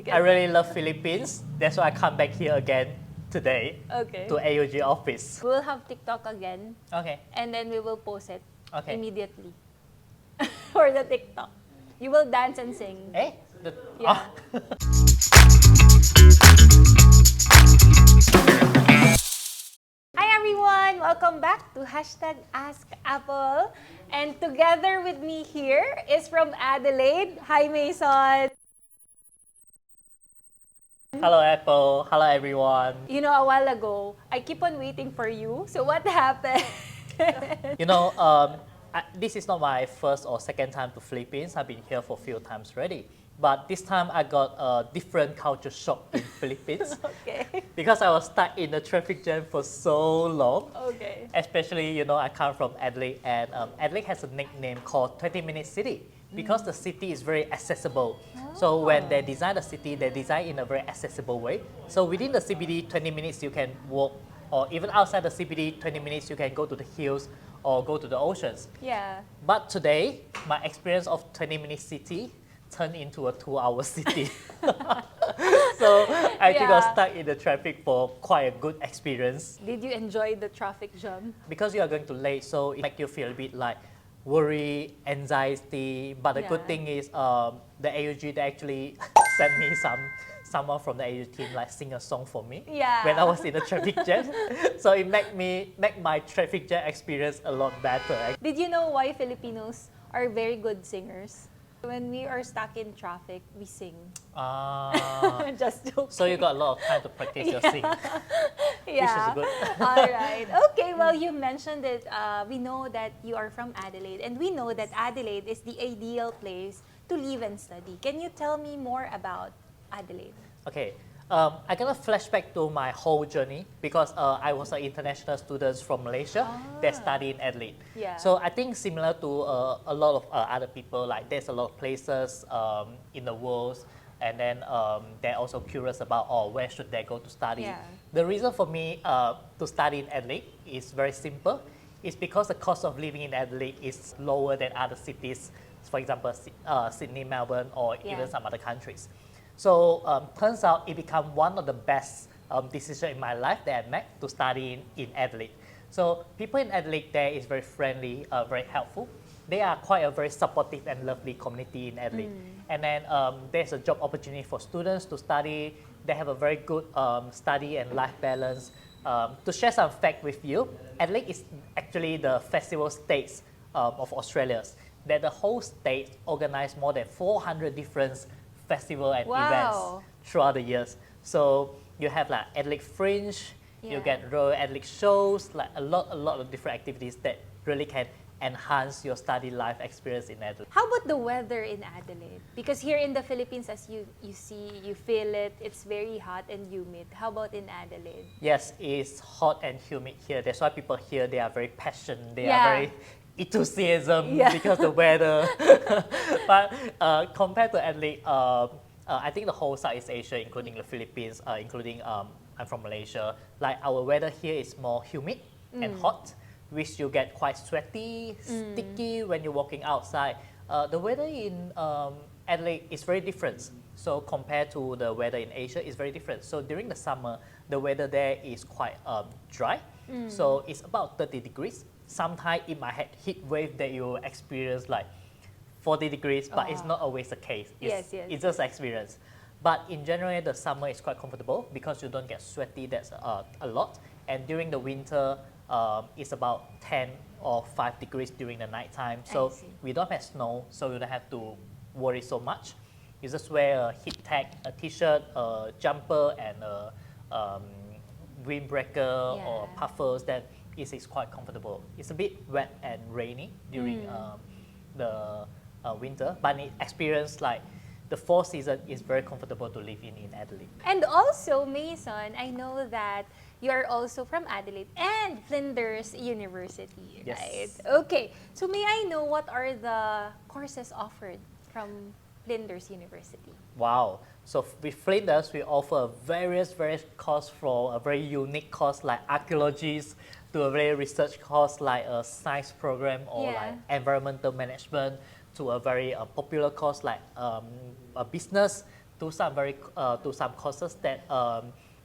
I really love Philippines. That's why I come back here again today Okay. to AUG office. We'll have TikTok again, Okay. and then we will post it Okay. immediately for the TikTok. You will dance and sing. Eh? Yeah. Hi everyone! Welcome back to #AskApple. And together with me here is from Adelaide. Hi Mason! Hello Apple. Hello everyone. You know, a while ago, I keep on waiting for you. So what happened? You know, this is not my first or second time to Philippines. I've been here for a few times already. But this time I got a different culture shock in Philippines. Okay. Because I was stuck in the traffic jam for so long. Okay. Especially, you know, I come from Adelaide, and Adelaide has a nickname called 20-minute city because the city is very accessible. So when they design the city, they design in a very accessible way. So within the CBD, 20 minutes you can walk, or even outside the CBD, 20 minutes you can go to the hills or go to the oceans. Yeah. But today, my experience of 20-minute city turned into a 2-hour city. So I actually got stuck in the traffic for quite a good experience. Did you enjoy the traffic jam? Because you are going to late, so it makes you feel a bit like worry, anxiety. But the good thing is the AUG, they actually sent me someone from the AUG team like sing a song for me when I was in the traffic jam. So it make my traffic jam experience a lot better. Did you know why Filipinos are very good singers? When we are stuck in traffic, we sing. Just joking. So you got a lot of time to practice your singing, which is good. All right. Okay, well, you mentioned it. We know that you are from Adelaide, and we know that Adelaide is the ideal place to live and study. Can you tell me more about Adelaide? Okay. I'm gonna flashback to my whole journey because I was an international student from Malaysia that studied in Adelaide. Yeah. So I think similar to a lot of other people, like there's a lot of places in the world, and then they're also curious about where should they go to study. Yeah. The reason for me to study in Adelaide is very simple. It's because the cost of living in Adelaide is lower than other cities, for example, Sydney, Melbourne, or even some other countries. So turns out it became one of the best decisions in my life that I made to study in Adelaide. So people in Adelaide there is very friendly, very helpful. They are quite a very supportive and lovely community in Adelaide. And then there's a job opportunity for students to study. They have a very good study and life balance. To share some fact with you, Adelaide is actually the festival state of Australia. That the whole state organized more than 400 different festival and events throughout the years. So you have like Adelaide Fringe, you get Royal Adelaide shows, like a lot of different activities that really can enhance your study life experience in Adelaide. How about the weather in Adelaide? Because here in the Philippines, as you see, you feel it, it's very hot and humid. How about in Adelaide? Yes, it's hot and humid here. That's why people here, they are very passionate, they are very enthusiasm because the weather. But compared to Adelaide, I think the whole Southeast Asia, including the Philippines, including I'm from Malaysia, like our weather here is more humid and hot, which you get quite sweaty, sticky when you're walking outside. The weather in Adelaide is very different. So compared to the weather in Asia, it's very different. So during the summer, the weather there is quite dry. So it's about 30 degrees. Sometimes it might have heat wave that you experience like 40 degrees, but it's not always the case. It's just experience. But in general, the summer is quite comfortable because you don't get sweaty, that's a lot. And during the winter, it's about 10 or 5 degrees during the nighttime. So we don't have snow, so you don't have to worry so much. You just wear a heat tech, a t-shirt, a jumper, and a windbreaker or puffers, then it is quite comfortable. It's a bit wet and rainy during the winter, but in experience like the fall season is very comfortable to live in Adelaide. And also, Mason, I know that you are also from Adelaide and Flinders University, right? Okay, so may I know what are the courses offered from Flinders University? Wow. So with Flinders, we offer various courses, from a very unique course like archaeologies to a very research course like a science program or like environmental management, to a very popular course like a business, do some courses that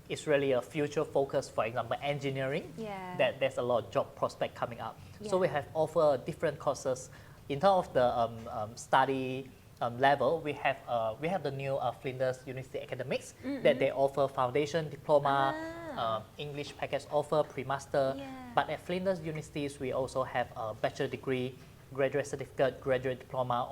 is really a future focus. For example, engineering. Yeah. That there's a lot of job prospect coming up. So Yeah. we have offer different courses. In terms of the study level, we have the new Flinders University Academics that they offer foundation, diploma, English package offer, pre-master. Yeah. But at Flinders Universities, we also have a bachelor degree, graduate certificate, graduate diploma,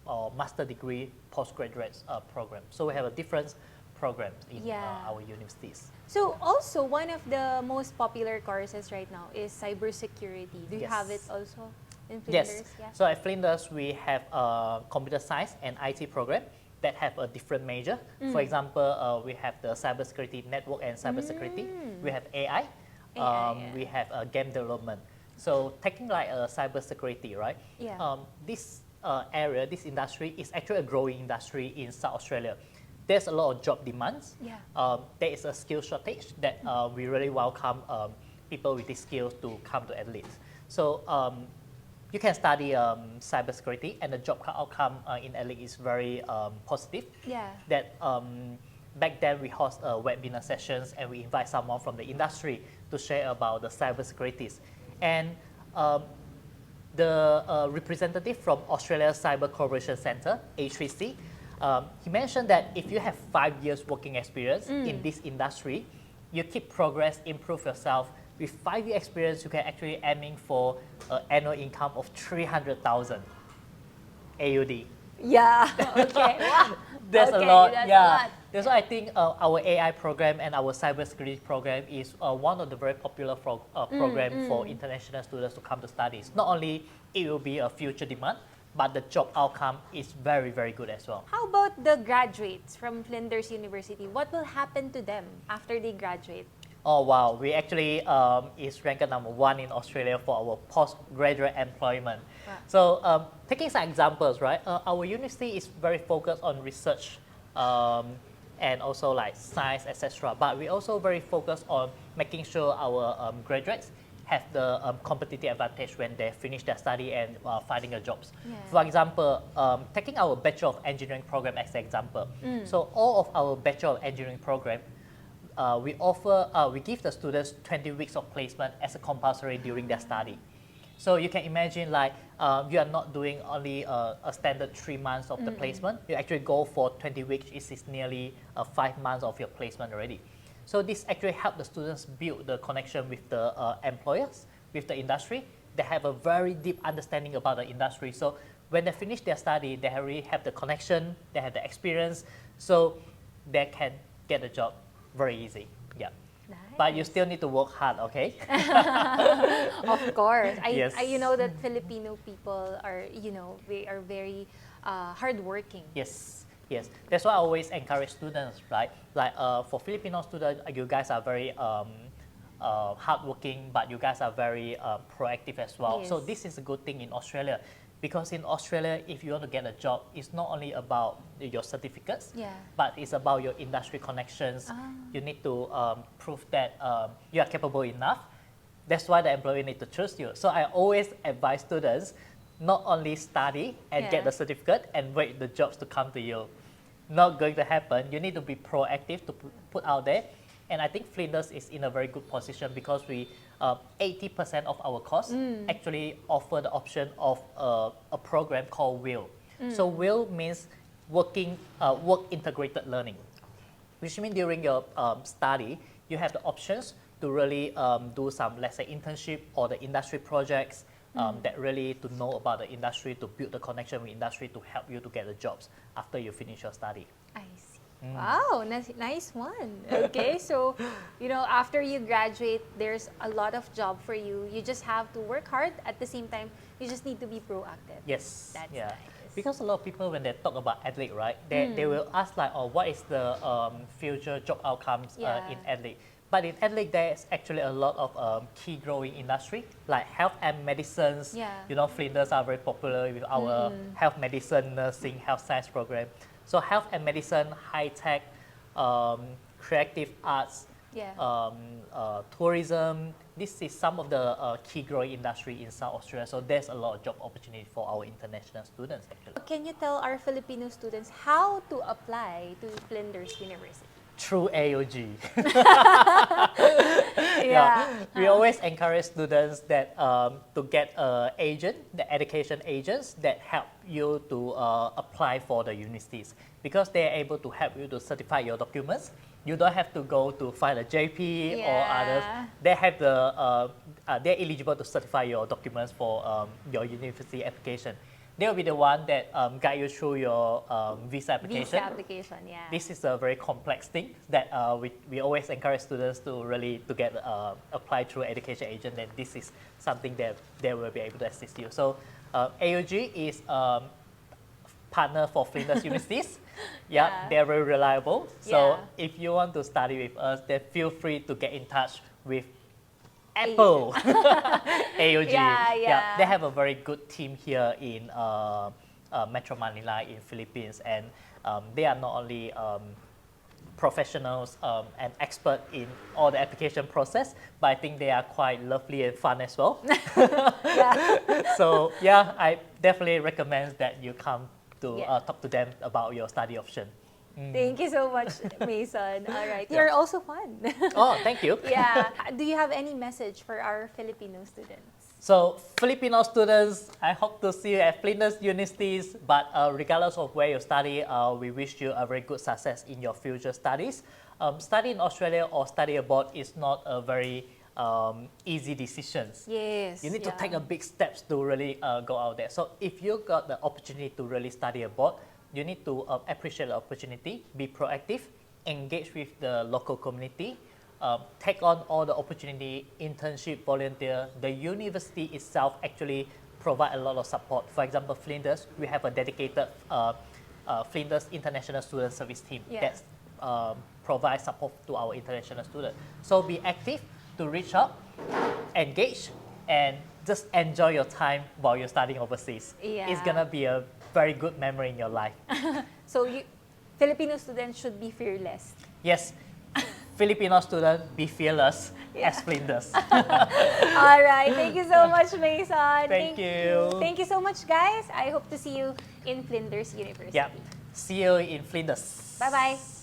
or master degree, postgraduate program. So we have a different programs in our universities. So also one of the most popular courses right now is cybersecurity. Do you have it also in Flinders? Yes. Yeah. So at Flinders, we have a computer science and IT program that have a different major. For example, we have the cybersecurity network and cybersecurity. We have AI. We have game development. So taking like cybersecurity, right? Yeah. This area, this industry is actually a growing industry in South Australia. There's a lot of job demands. Yeah. There is a skill shortage that we really welcome people with these skills to come to Adelaide. So you can study cybersecurity, and the job outcome in Adelaide is very positive. Yeah. That back then we host webinar sessions, and we invite someone from the industry to share about the cybersecurities. And the representative from Australia Cyber Cooperation Centre, A3C, he mentioned that if you have 5 years working experience in this industry, you keep progress, improve yourself. With 5 year experience, you can actually aiming for an annual income of 300,000 AUD. Yeah. Okay. Wow. That's Okay, a lot. that's Yeah. a lot. That's why I think our AI program and our cybersecurity program is one of the very popular program for international students to come to study. Not only it will be a future demand, but the job outcome is very, very good as well. How about the graduates from Flinders University? What will happen to them after they graduate? Oh wow, we actually is ranked #1 in Australia for our postgraduate employment. Wow. So taking some examples, right? Our university is very focused on research and also like science, etc. But we also very focused on making sure our graduates have the competitive advantage when they finish their study and finding a jobs. Yeah. For example, taking our Bachelor of Engineering program as an example. So all of our Bachelor of Engineering program, we give the students 20 weeks of placement as a compulsory during their study. So you can imagine like you are not doing only a standard 3 months of the placement. You actually go for 20 weeks. It is nearly 5 months of your placement already. So this actually helps the students build the connection with the employers, with the industry. They have a very deep understanding about the industry. So when they finish their study, they already have the connection, they have the experience, so they can get a job very easy. Yeah. Nice. But you still need to work hard, okay? Of course. Yes. You know that Filipino people are, they are very hardworking. Yes, yes. That's why I always encourage students, right? Like for Filipino students, you guys are very hardworking, but you guys are very proactive as well. Yes. So this is a good thing in Australia. Because in Australia, if you want to get a job, it's not only about your certificates, Yeah. but it's about your industry connections. You need to prove that you are capable enough. That's why the employer need to choose you. So I always advise students not only study and get the certificate and wait the jobs to come to you. Not going to happen. You need to be proactive to put out there. And I think Flinders is in a very good position because we 80% of our course actually offer the option of a program called WIL. So WIL means work integrated learning, which means during your study, you have the options to really do some, let's say, internship or the industry projects that really to know about the industry, to build the connection with industry to help you to get the jobs after you finish your study. I see. Wow, nice one. Okay, so, after you graduate, there's a lot of job for you. You just have to work hard. At the same time, you just need to be proactive. Yes. That's yeah. nice. Because a lot of people, when they talk about Adelaide, right, they will ask like, oh, what is the future job outcomes in Adelaide? But in Adelaide, there's actually a lot of key growing industry, like health and medicines. Yeah. Flinders are very popular with our health medicine, nursing, health science program. So health and medicine, high tech, creative arts, tourism, this is some of the key growing industry in South Australia. So there's a lot of job opportunity for our international students actually. Can you tell our Filipino students how to apply to Flinders University? Through AOG. Yeah. We always encourage students that to get agent, the education agents that help you to apply for the universities, because they are able to help you to certify your documents. You don't have to go to find a JP or others. They have they're eligible to certify your documents for your university application. They'll be the one that guide you through your visa application. Visa application, yeah. This is a very complex thing that we always encourage students to really to get apply through education agent. And this is something that they will be able to assist you. So AOG is partner for Flinders Universities. Yeah, they're very reliable. So if you want to study with us, then feel free to get in touch with Apple AOG. They have a very good team here in Metro Manila in Philippines, and they are not only professionals and expert in all the application process, but I think they are quite lovely and fun as well. So yeah, I definitely recommend that you come to talk to them about your study option. Thank you so much, Mason. All right. You're also fun. Oh, thank you. Yeah. Do you have any message for our Filipino students? So, Filipino students, I hope to see you at Flinders Universities, but regardless of where you study, we wish you a very good success in your future studies. Study in Australia or study abroad is not a very easy decision. Yes. You need to take a big steps to really go out there. So, if you got the opportunity to really study abroad, you need to appreciate the opportunity, be proactive, engage with the local community, take on all the opportunity, internship, volunteer. The university itself actually provide a lot of support. For example, Flinders, we have a dedicated Flinders International Student Service team that provides support to our international students. So be active to reach out, engage, and just enjoy your time while you're studying overseas. It's gonna be a very good memory in your life. So Filipino students should be fearless. Yes, Filipino students, be fearless as Flinders. All right, thank you so much, Mason. Thank you. Thank you so much, guys. I hope to see you in Flinders University. Yeah, see you in Flinders. Bye-bye.